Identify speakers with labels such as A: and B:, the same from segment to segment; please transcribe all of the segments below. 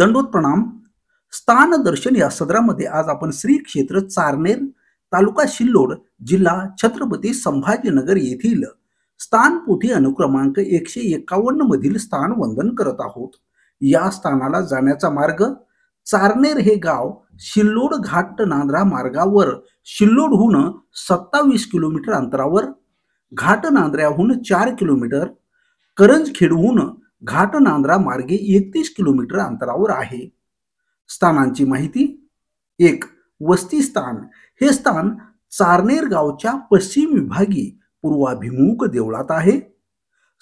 A: दंडोत प्रणाम. स्थान दर्शन या सदरामध्ये आज आपण श्री क्षेत्र चारनेर, तालुका सिल्लोड, जिल्हा छत्रपती संभाजीनगर येथील स्थानपोथी अनुक्रमांक 151 मधील स्थान वंदन करत आहोत. या स्थानाला जाण्याचा मार्ग चारनेर हे गाव सिल्लोड घाट नांद्रा मार्गावर सिल्लोडहून 27 किलोमीटर अंतरावर, घाट नांद्र्याहून 4 किलोमीटर, करंजखेडहून घाट नांद्रा मार्गे 31 किलोमीटर अंतरावर आहे. स्थानांची माहिती. 1. वस्ती स्थान. हे स्थान चारनेर गावच्या पश्चिम विभागी पूर्वाभिमुख देवळात आहे.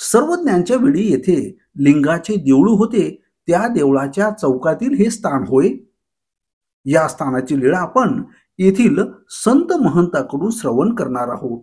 A: सर्वज्ञांच्या वेळी येथे लिंगाचे देऊळ होते. त्या देवळाच्या चौकातील हे स्थान होय. या स्थानाची लीळा आपण येथील संत महंताकडून श्रवण करणार आहोत.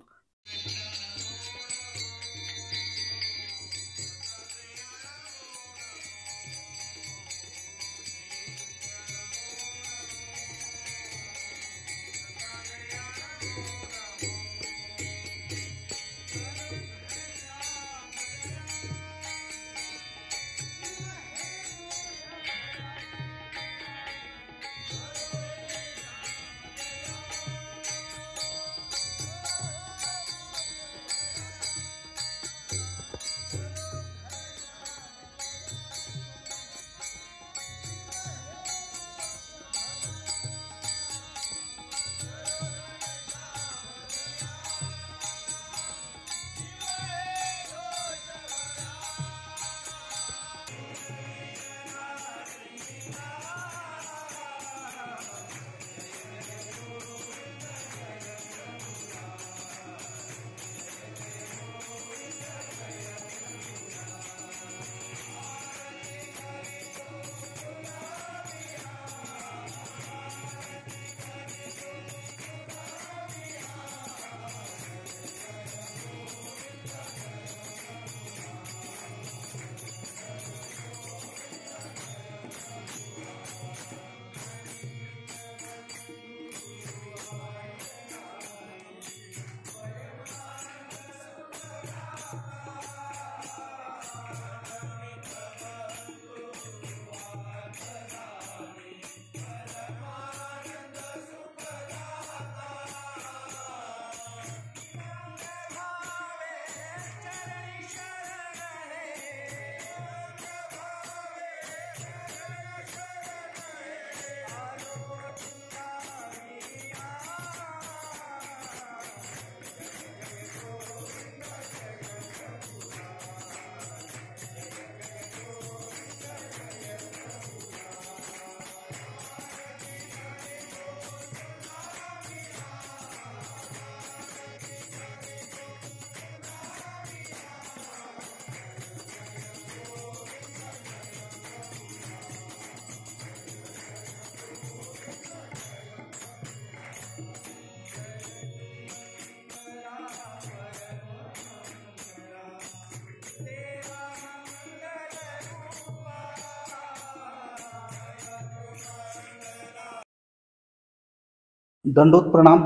A: दंडोत प्रणाम.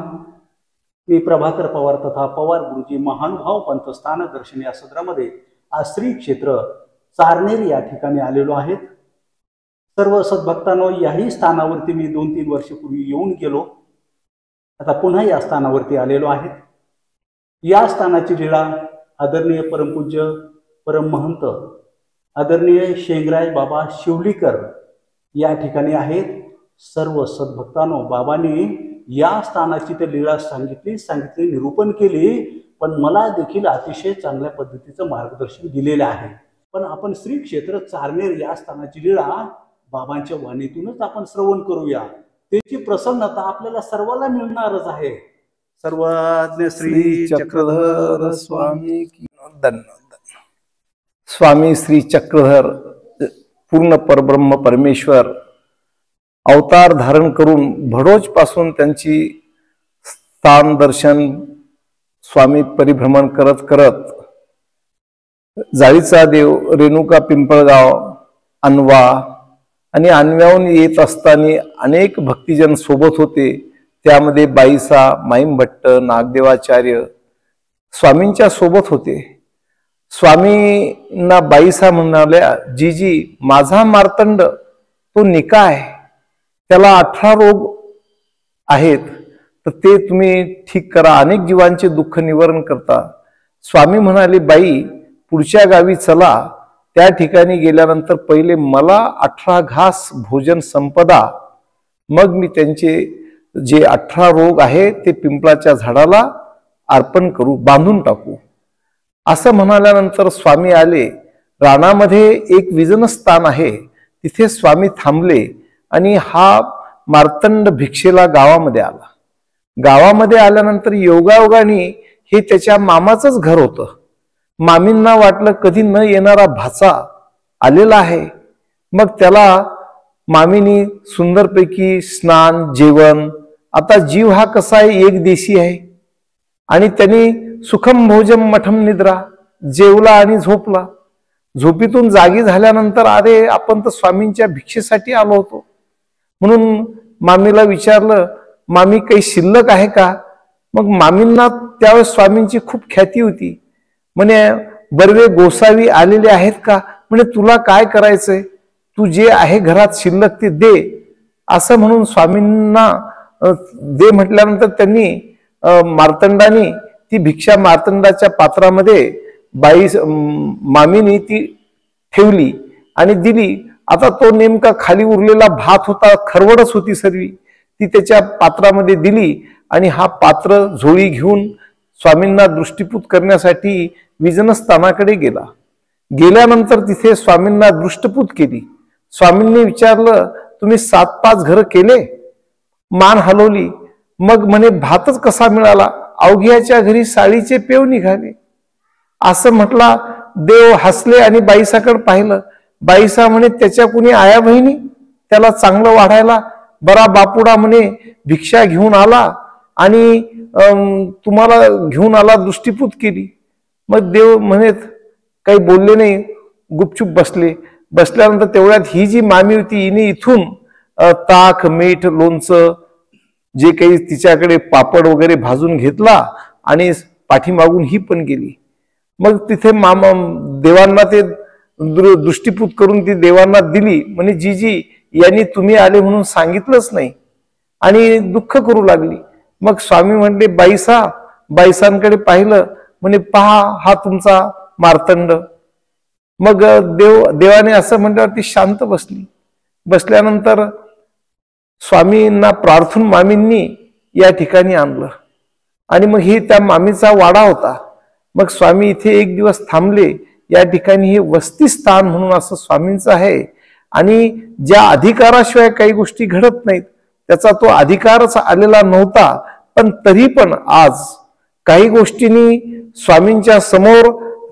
A: मी प्रभाकर पवार तथा पवार गुरुजी महानुभाव पंथ स्थान दर्शन या सदरामध्ये आज श्री क्षेत्र चारनेर या ठिकाणी आलेलो आहेत. सर्व सद्भक्तांनो, याही स्थानावरती मी 2-3 वर्षापूर्वी येऊन गेलो. आता पुन्हा या स्थानावरती आलेलो आहे. या स्थानाची लीळा आदरणीय परमपूज्य परममहंत आदरणीय शेंगराय बाबा शिवलीकर या ठिकाणी आहेत. सर्व सद्भक्तांनो, बाबांनी या स्थानाची ते लीळा सांगितली निरूपण केली, पण मला देखील अतिशय चांगल्या पद्धतीचं मार्गदर्शन दिलेलं आहे. पण आपण श्री क्षेत्र चारनेर या स्थानाची लीळा बाबांच्या वाणीतूनच आपण श्रवण करूया. त्याची प्रसन्नता आपल्याला सर्वांना मिळणारच आहे. सर्वज्ञ श्री चक्रधर स्वामी की
B: स्वामी श्री चक्रधर पूर्ण परब्रह्म परमेश्वर अवतार धारण करून भडोच पासून त्यांची स्थान दर्शन स्वामी परिभ्रमण करत करत जाळीचा देव, रेणुका पिंपळगाव, अनवा आणि अनव्याहून येत असताना अनेक भक्तिजन सोबत होते. त्यामध्ये बाईसा, माईमभट्ट, नागदेवाचार्य स्वामींच्या सोबत होते. स्वामींना बाईसा म्हणाल्या, जीजी माझा मार्तंड तो निका आहे, त्याला 18 रोग आहेत, तर ते तुम्ही ठीक करा, अनेक जीवांचे दुःख निवारण करता. स्वामी म्हणाले, बाई पुढच्या गावी चला, त्या ठिकाणी गेल्यानंतर पहिले मला 18 घास भोजन संपदा, मग मी त्यांचे जे 18 रोग आहेत ते पिंपळाच्या झाडाला अर्पण करू, बांधून टाकू. असं म्हणाल्यानंतर स्वामी आले. रानामध्ये एक विजन स्थान आहे, तिथे स्वामी थांबले आणि हा मार्तंड भिक्षेला गावामध्ये आला. गावामध्ये आल्यानंतर योगायोगाने हे त्याच्या मामाचंच घर होतं. मामींना वाटलं कधी न येणारा भाचा आलेला आहे. मग त्याला मामीनी सुंदरपैकी स्नान, जेवण, आता जीव हा कसा आहे, एक देशी आहे, आणि त्यांनी सुखम भोजम मठम निद्रा, जेवला आणि झोपला. झोपीतून जागी झाल्यानंतर अरे आपण तर स्वामींच्या भिक्षेसाठी आलो होतो. म्हणून मामीला विचारलं, मामी काही शिल्लक आहे का? मग मामींना त्यावेळेस स्वामींची खूप ख्याती होती. म्हणे बर्वे गोसावी आलेले आहेत का? म्हणे तुला काय करायचंय, तू जे आहे घरात शिल्लक ते दे. असं म्हणून स्वामींना दे म्हटल्यानंतर त्यांनी मार्तंडाने ती भिक्षा मार्तंडाच्या पात्रामध्ये मामीनी ती ठेवली आणि दिली. आता तो नेमका खाली उरलेला भात होता, खरवडच होती सर्वी, ती त्याच्या पात्रामध्ये दिली आणि हा पात्र झोळी घेऊन स्वामींना दृष्टीपूत करण्यासाठी विजनस्थानाकडे गेला. गेल्यानंतर तिथे स्वामींना दृष्टपूत केली. स्वामींनी विचारलं, तुम्ही 7-5 घरं केले? मान हलवली. मग म्हणे भातच कसा मिळाला? अवघ्याच्या घरी साळीचे पेव निघाले. असं म्हटला. देव हसले आणि बाईसाकडे पाहिलं. बाईसा म्हणे त्याच्या कुणी आया बहिणी त्याला चांगलं वाढायला? बरा बापुडा म्हणे भिक्षा घेऊन आला आणि तुम्हाला घेऊन आला, दृष्टीपूत केली. मग देव म्हणत काही बोलले नाही, गुपचूप बसले. बसल्यानंतर तेवढ्यात ही जी मामी होती हिने इथून ताक, मीठ, लोणचं, जे काही तिच्याकडे पापड वगैरे भाजून घेतला आणि पाठीमागून ही पण गेली. मग तिथे देवांना ते दृष्टीपूत करून ती देवांना दिली. म्हणजे जीजी यांनी तुम्ही आले म्हणून सांगितलंच नाही आणि दुःख करू लागली. मग स्वामी म्हणले, बाईसांकडे पाहिलं. म्हणे पहा हा तुमचा मार्तंड. मग देवाने असं म्हटल्यावर ती शांत बसली. बसल्यानंतर स्वामींना प्रार्थून मामींनी या ठिकाणी आणलं आणि मग ही त्या मामीचा वाडा होता. मग स्वामी इथे एक दिवस थांबले. या ठिकाणी हे वस्तीस्थान म्हणून असं स्वामींचं आहे आणि ज्या अधिकाराशिवाय काही गोष्टी घडत नाहीत त्याचा तो अधिकारच आलेला नव्हता. पण तरी पण आज काही गोष्टींनी स्वामींच्या समोर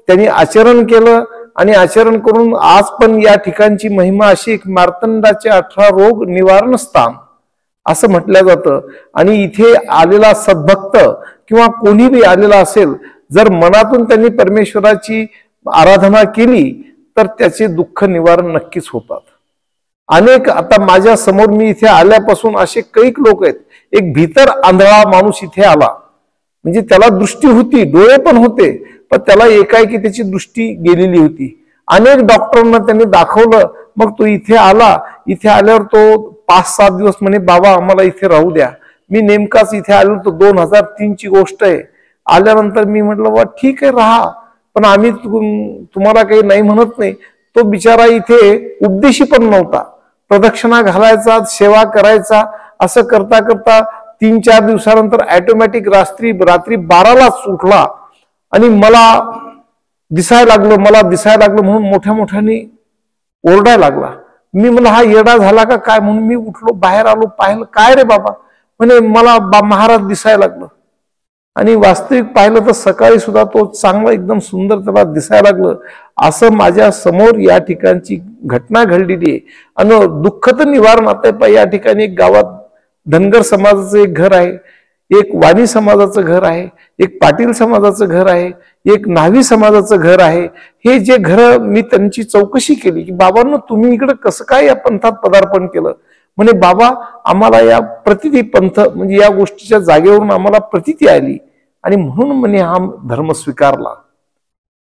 B: त्यांनी आचरण केलं आणि आचरण करून आज पण या ठिकाणची महिमा अशी, मार्तंडाचे 18 रोग निवारण स्थान असं म्हटलं जातं. आणि इथे आलेला सद्भक्त किंवा कोणी बी आलेला असेल, जर मनातून त्यांनी परमेश्वराची आराधना केली तर त्याचे दुःख निवारण नक्कीच होतात. अनेक आता माझ्या समोर मी इथे आल्यापासून असे कैक लोक आहेत. एक भीतर आंधळा माणूस इथे आला, म्हणजे त्याला दृष्टी होती, डोळे पण होते, पण त्याला एकाएकी त्याची दृष्टी गेलेली होती. अनेक डॉक्टरांना त्यांनी दाखवलं. मग तो इथे आला. इथे आल्यावर तो 5-7 दिवस म्हणे बाबा आम्हाला इथे राहू द्या. मी नेमकाच इथे आलो तो 2003 ची गोष्ट आहे. आल्यानंतर मी म्हटलं बा ठीक आहे राहा, पण आम्ही तुम्हाला काही नाही म्हणत नाही. तो बिचारा इथे उपदेशी पण नव्हता, प्रदक्षिणा घालायचा, सेवा करायचा. असं करता करता 3-4 दिवसानंतर ऑटोमॅटिक रात्री 12लाच उठला आणि मला दिसायला लागलं म्हणून मोठ्या मोठ्याने ओरडायला लागला. मी म्हणलं हा येडा झाला का काय म्हणून मी उठलो, बाहेर आलो, पाहिलं काय रे बाबा, म्हणे मला महाराज दिसायला लागलं. आणि वास्तविक पाहिलं तर सकाळी सुद्धा तो चांगला एकदम सुंदर त्याला दिसायला लागलं. असं माझ्या समोर या ठिकाणची घटना घडलेली आहे. आणि दुःख तर निवारण आता या ठिकाणी एक गावात धनगर समाजाचं एक घर आहे, एक वाणी समाजाचं घर आहे, एक पाटील समाजाचं घर आहे, एक न्हावी समाजाचं घर आहे. हे जे घर मी त्यांची चौकशी केली की बाबांनो तुम्ही इकडे कसं काय या पंथात पदार्पण केलं. म्हणे बाबा आम्हाला या प्रतिती पंथ म्हणजे या गोष्टीच्या जागेवरून आम्हाला प्रतिती आली आणि म्हणून म्हणे हा धर्म स्वीकारला.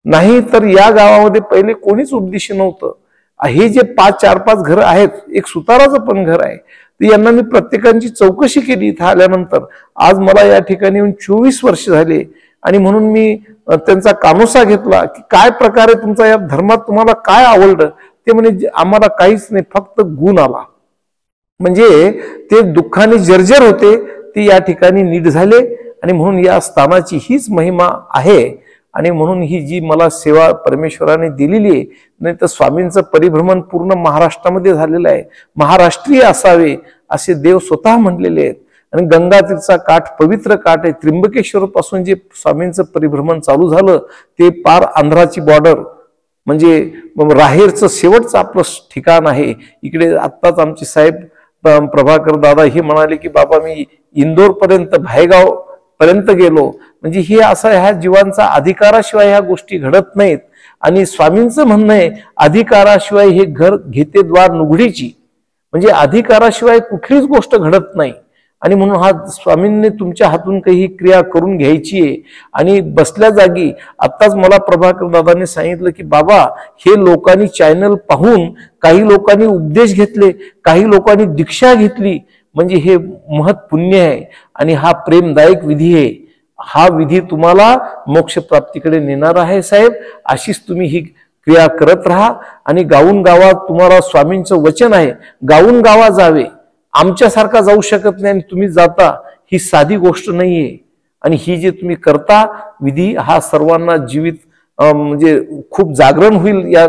B: नाही तर या गावामध्ये पहिले कोणीच उपदेशी नव्हतं. हे जे 4-5 घरं आहेत, एक सुताराचं पण घर आहे, तर यांना मी प्रत्येकांची चौकशी केली इथं आल्यानंतर. आज मला या ठिकाणी येऊन 24 वर्ष झाले आणि म्हणून मी त्यांचा कानोसा घेतला की काय प्रकारे तुमचा या धर्मात तुम्हाला काय आवडलं. ते म्हणे आम्हाला काहीच नाही, फक्त गुण आला. म्हणजे ते दुःखाने जर्जर होते, ते या ठिकाणी नीट झाले आणि म्हणून या स्थानाची हीच महिमा आहे. आणि म्हणून ही जी मला सेवा परमेश्वराने दिलेली आहे, नाही तर स्वामींचं परिभ्रमण पूर्ण महाराष्ट्रामध्ये झालेलं आहे. महाराष्ट्रीय असावे असे देव स्वतः म्हणलेले आहेत. आणि गंगातीरचा काठ पवित्र काठ आहे. त्र्यंबकेश्वर पासून जे स्वामींचं परिभ्रमण चालू झालं ते पार आंध्राची बॉर्डर म्हणजे राहेरचं शेवटचं आपलं ठिकाण आहे. इकडे आत्ताच आमचे साहेब प्रभाकर दादा हे म्हणाले की बाबा मी इंदोर पर्यंत भायगाव पर्यंत गेलो. म्हणजे हे असं ह्या जीवांचा अधिकाराशिवाय ह्या गोष्टी घडत नाहीत. आणि स्वामींचं म्हणणं आहे अधिकाराशिवाय हे घर घेते द्वार नुघडीची, म्हणजे अधिकाराशिवाय कुठलीच गोष्ट घडत नाही. आणि म्हणून हा स्वामींनी तुमच्या हातून काही क्रिया करून घ्यायची आहे. आणि बसल्या जागी आत्ताच मला प्रभाकर दादांनी सांगितलं की बाबा हे लोकांनी चॅनल पाहून काही लोकांनी उपदेश घेतले, काही लोकांनी दीक्षा घेतली, म्हणजे हे महत् पुण्य आहे आणि हा प्रेमदायक विधी आहे. हा विधी तुम्हाला मोक्ष प्राप्तीकडे नेणार आहे साहेब. अशीच तुम्ही ही क्रिया करत राहा. आणि गावून गावात तुम्हाला स्वामींचं वचन आहे, गावून गावा जावे. आमच्यासारखा जाऊ शकत नाही आणि तुम्ही जाता, ही साधी गोष्ट नाहीये. आणि ही जे तुम्ही करता विधी हा सर्वांना जीवित म्हणजे खूप जागरण होईल या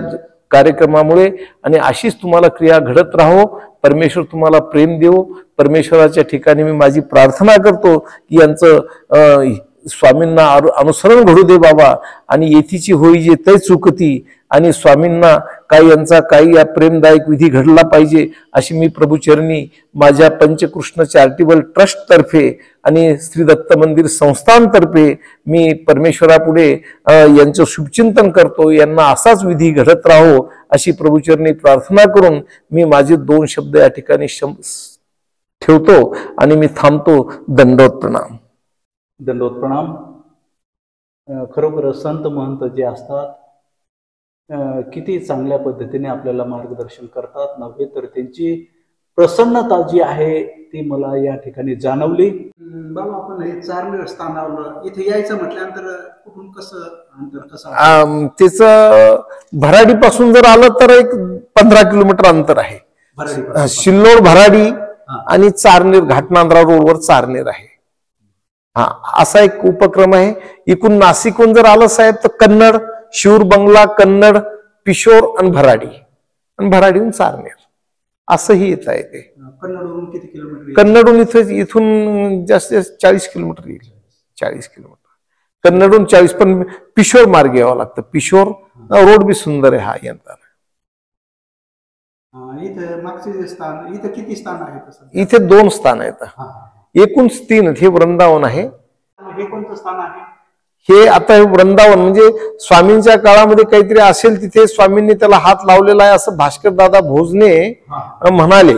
B: कार्यक्रमामुळे. आणि अशीच तुम्हाला क्रिया घडत राहो. परमेश्वर तुम्हाला प्रेम देव. परमेश्वराच्या ठिकाणी मी माझी प्रार्थना करतो की यांचं स्वामींना अनुसरण घडू दे बाबा. आणि येथीची होई जे तै चुकती. आणि स्वामींना काही यांचा काही या प्रेमदायक विधी घडला पाहिजे अशी मी प्रभूचरणी माझ्या पंचकृष्ण चॅरिटेबल ट्रस्ट तर्फे आणि श्री दत्त मंदिर संस्थानतर्फे मी परमेश्वरापुढे यांचं शुभचिंतन करतो. यांना असाच विधी घडत राहो अशी प्रभूचरणी प्रार्थना करून मी माझे 2 शब्द या ठिकाणी ठेवतो आणि मी थांबतो. दंडवत प्रणाम.
A: दंडवत प्रणाम. खरोखर संत महंत जे असतात किती चांगल्या पद्धतीने आपल्याला मार्गदर्शन करतात, नव्हे तर त्यांची प्रसन्नता जी आहे ती मला या ठिकाणी जाणवली. बाबा आपण हे चार्नेर स्थानावर इथे यायचं म्हटल्यानंतर कुठून कसं अंतर कसं?
B: त्याचं भराडीपासून जर आलं तर एक 15 किलोमीटर अंतर आहे. शिल्लोड भराडी आणि चारनेर घाटनांद्रा रोडवर चारनेर आहे. हा असा एक उपक्रम आहे. इकडून नाशिकहून जर आलं साहेब तर कन्नड, शिवर बंगला, कन्नड, पिशोर आणि भराडीहून चारनेर असंही येत आहे. ते
A: कन्नडहून किती किलोमीटर?
B: कन्नडहून इथून जास्त 40 किलोमीटर येईल. 40 किलोमीटर कन्नडहून 40. पण पिशोर मार्गे यावं लागतं. पिशोर रोड बी सुंदर आहे हा यंदा.
A: इथे मागचे स्थान इथे किती स्थान आहेत?
B: इथे 2 स्थान आहेत. एकूण 3 आहेत. हे वृंदावन आहे.
A: हे कोणतं स्थान आहे?
B: हे आता हे वृंदावन म्हणजे स्वामींच्या काळामध्ये काहीतरी असेल तिथे स्वामींनी त्याला हात लावलेला आहे असं भास्कर दादा भोजने म्हणाले.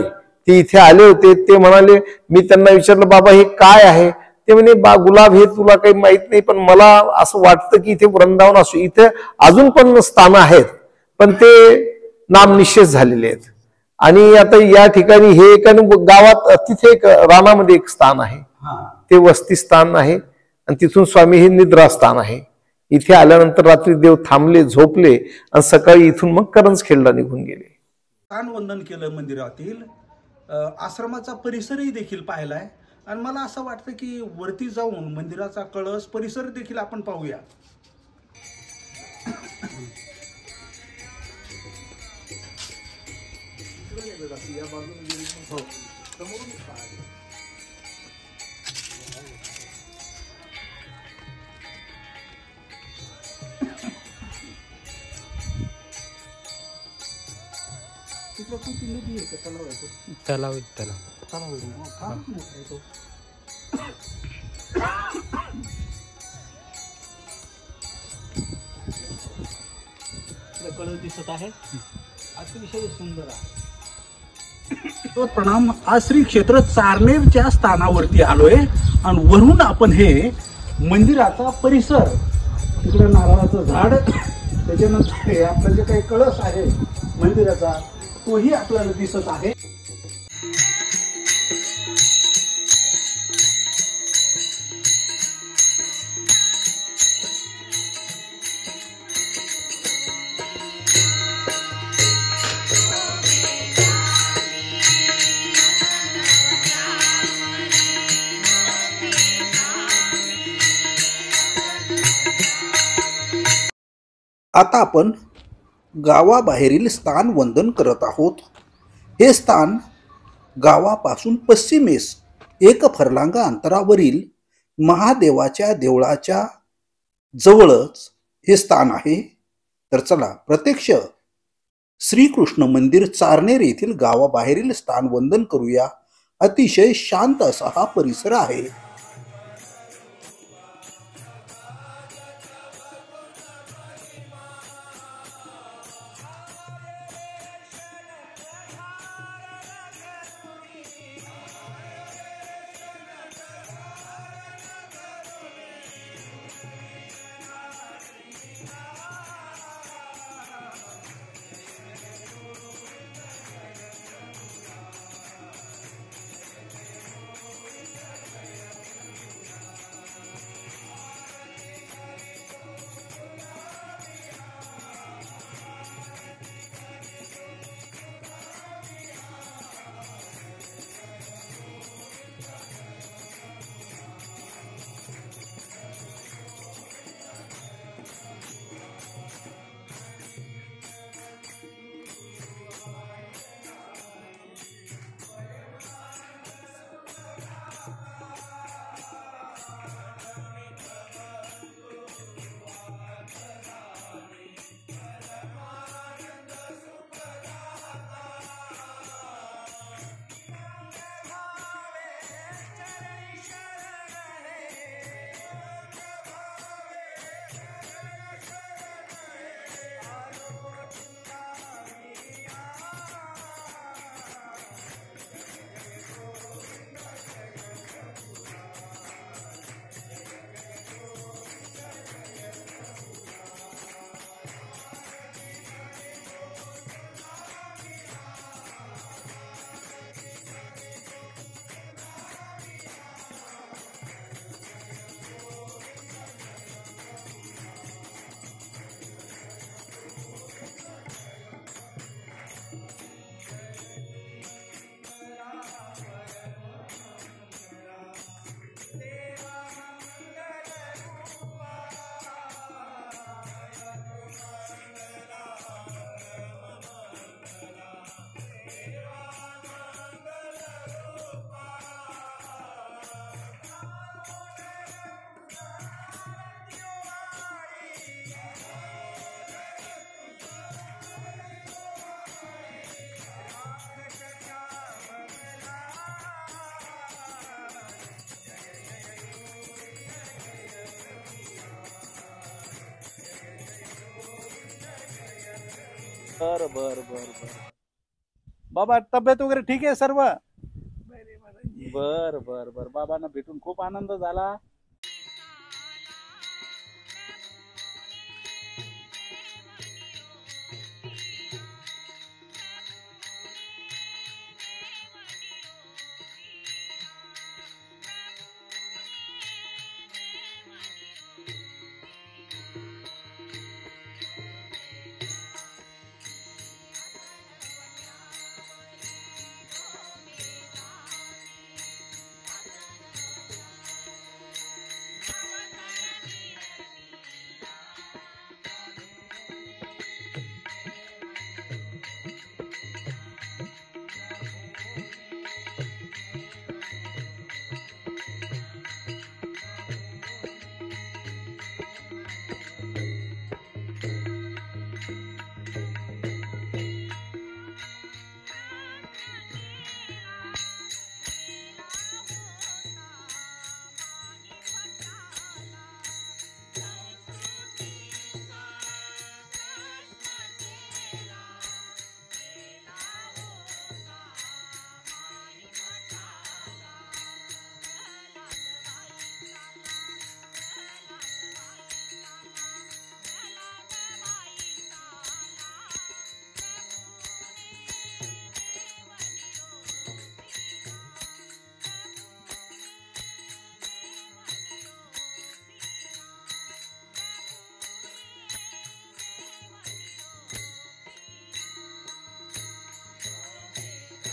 B: ते इथे आले होते. ते म्हणाले, मी त्यांना विचारलं बाबा हे काय आहे? ते म्हणे बा गुलाब हे तुला काही माहित नाही, पण मला असं वाटतं की इथे वृंदावन असो. इथे अजून पण स्थानं आहेत पण ते नामनिश्चित झालेले आहेत. आणि आता या ठिकाणी हे एका गावात तिथे एक रानामध्ये एक स्थान आहे, ते वस्ती स्थान आहे. आणि तिथून स्वामी हे निद्रा स्थान आहे. इथे आल्यानंतर रात्री देव थांबले, झोपले आणि सकाळी इथून मग करंजखेडला निघून गेले.
A: स्थान वंदन केलं मंदिरातील. आश्रमाचा परिसरही देखील पाहिलाय. आणि मला असं वाटतं की वरती जाऊन मंदिराचा कळस परिसर देखील आपण पाहूया.
C: तलाव
A: कळस दिसत आहे. अतिशय सुंदर आहे. प्रणाम. आज श्री क्षेत्र चारनेरच्या स्थानावरती आलोय आणि वरून आपण हे मंदिराचा परिसर, तिकडे नारळाचं झाड, त्याच्यानंतर हे आपलं जे काही कळस आहे मंदिराचा तोही आपल्याला दिसत आहे. आता आपण गावाबाहेरील स्थान वंदन करत आहोत. हे स्थान गावापासून पश्चिमेस 1 फरलांग अंतरावरील महादेवाच्या देवळाच्या जवळच हे स्थान आहे. तर चला प्रत्यक्ष श्रीकृष्ण मंदिर चारनेर येथील गावाबाहेरील स्थान वंदन करूया. अतिशय शांत असा हा परिसर आहे.
C: बर बर बर बर बाबा, तब्येत वगैरे ठीक आहे सर्व? बर बर बर बाबांना भेटून खूप आनंद झाला.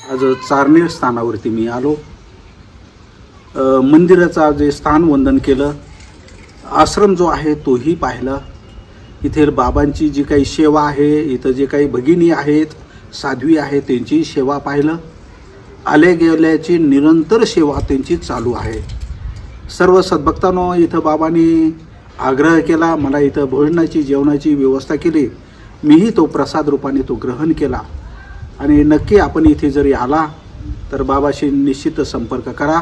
A: आज चारनेर स्थानावरती मी आलो. मंदिराचा जे स्थान वंदन केलं, आश्रम जो आहे तोही पाहिला. इथे बाबांची जी काही सेवा आहे, इथं जे काही भगिनी आहेत, साध्वी आहेत, त्यांची सेवा पाहिलं. आले गेल्याची निरंतर सेवा त्यांची चालू आहे. सर्व सद्भक्तांनो, इथं बाबांनी आग्रह केला, मला इथं भोजनाची जेवणाची व्यवस्था केली. मीही तो प्रसाद रूपाने तो ग्रहण केला. आणि नक्की आपण इथे जरी आला तर बाबाशी निश्चित संपर्क करा.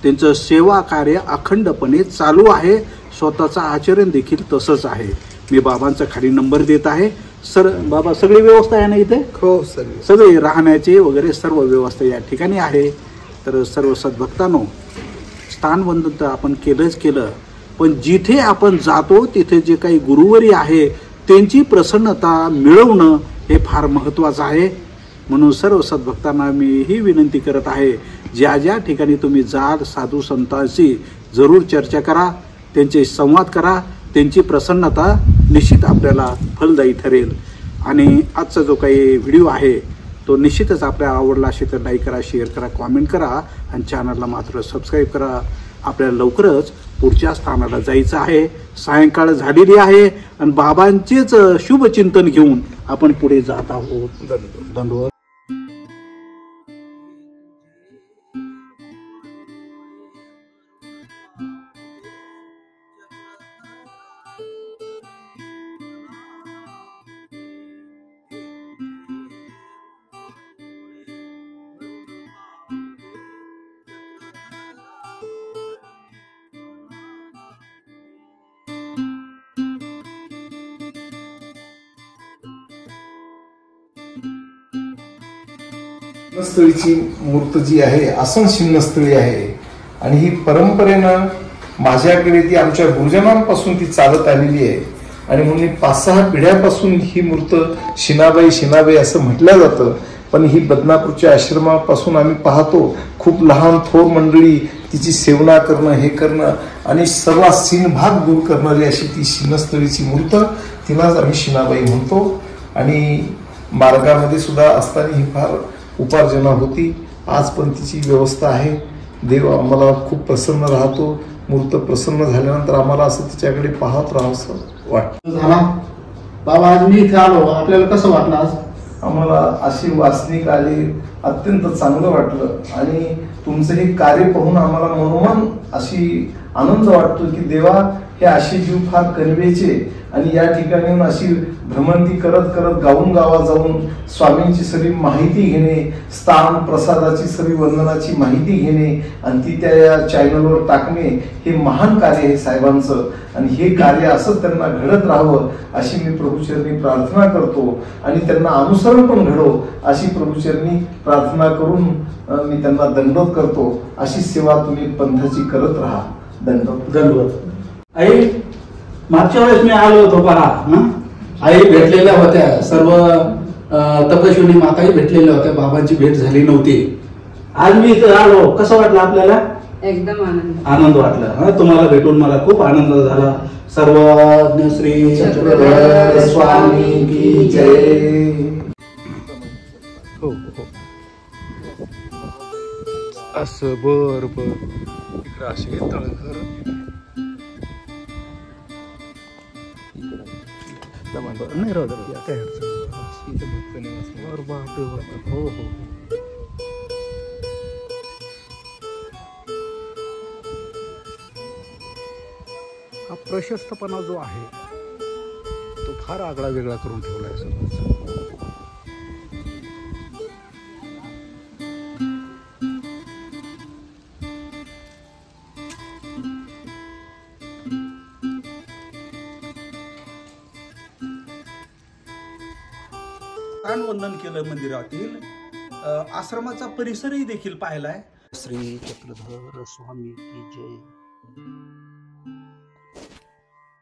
A: त्यांचं सेवा कार्य अखंडपणे चालू आहे. स्वतःचं आचरण देखील तसंच आहे. मी बाबांचा खाली नंबर देत आहे. बाबा, सगळी व्यवस्था आहे ना इथे?
B: हो,
A: सगळी राहण्याची वगैरे सर्व व्यवस्था या ठिकाणी आहे. तर सर्व सद्भक्तांनो, स्थानवंदन तर आपण केलं, पण जिथे आपण जातो तिथे जे काही गुरुवरी आहे त्यांची प्रसन्नता मिळवणं हे फार महत्त्वाचं आहे. म्हणून सर्व सद्भक्तांना मी ही विनंती करत आहे, ज्या ज्या ठिकाणी तुम्ही जाल साधू संतांशी जरूर चर्चा करा, त्यांचे संवाद करा. त्यांची प्रसन्नता निश्चित आपल्याला फलदायी ठरेल. आणि आजचा जो काही व्हिडिओ आहे तो निश्चितच आपल्याला आवडला असेल तर लाईक करा, शेअर करा, कॉमेंट करा आणि चॅनलला मात्र सबस्क्राईब करा. आपल्याला लवकरच पुढच्या स्थानाला जायचं आहे. सायंकाळ झालेली आहे आणि बाबांचेच शुभचिंतन घेऊन आपण पुढे जात आहोत. धन्यवाद.
B: शिन्नस्थळीची मूर्त जी आहे, आसन शिन्नस्थळी आहे. आणि ही परंपरेनं माझ्याकडे ती आमच्या गुरुजनांपासून ती चालत आलेली आहे. आणि म्हणून 5-6 पिढ्यापासून ही मूर्त शिनाबाई असं म्हटलं जातं. पण ही बदनापूरच्या आश्रमापासून आम्ही पाहतो, खूप लहान थोर मंडळी तिची सेवना करणं, हे करणं आणि सर्व सीनभाग दूर करणारी अशी ती शिन्नस्थळीची मूर्त, तिलाच आम्ही शिनाबाई म्हणतो. आणि मार्गामध्ये सुद्धा असताना ही फार उपार्जना होती. आज पण तिची व्यवस्था आहे. देव आम्हाला खूप प्रसन्न राहतो. मूर्त प्रसन्न झाल्यानंतर आम्हाला असं तिच्याकडे पाहत राहावंसं वाटतं.
A: बाबा, आज मी इथे आलो, आपल्याला कसं वाटलं? आज
B: आम्हाला अशी वासनिक आली, अत्यंत चांगलं वाटलं. आणि तुमचं हे कार्य पाहून आम्हाला मनोमन अशी आनंद वाटतो की देवा, हे असे जीव फार कणवेचे. आणि या ठिकाणी अशी भ्रमंती करत करत गावात जाऊन स्वामींची सगळी माहिती घेणे, स्थान प्रसादाची सगळी वंदनाची माहिती घेणे आणि ती त्या चॅनलवर टाकणे, हे महान कार्य आहे साहेबांचं. आणि हे कार्य असंच त्यांना घडत राहावं अशी मी प्रभूचरणी प्रार्थना करतो. आणि त्यांना अनुसरण पण घडो अशी प्रभूचरणी प्रार्थना करून मी त्यांना दंडवत करतो. अशी सेवा तुम्ही पंथाची करत राहा.
A: दंडवत. आई, मागच्या वेळेस मी आलो होतो पहा, आई भेटलेल्या होत्या, सर्व तपस्विनी माताही भेटलेल्या होत्या, बाबांची भेट झाली नव्हती. आज मी इथे आलो, कसं वाटलं आपल्याला?
D: एकदम
A: आनंद वाटला. तुम्हाला भेटून मला खूप आनंद झाला. सर्वज्ञ श्री चक्रधर स्वामी की जय.
C: हो हो, असं बर इकडे असे तळघर नाही राहू काय अडचण. हो हो,
A: हा प्रशस्तपणा जो आहे तो फार आगळा वेगळा करून ठेवलाय सगळं. वंदन केलं मंदिरातील. आश्रमाचा परिसरही देखील पाहिलाय. श्री चक्रधर स्वामी की जय.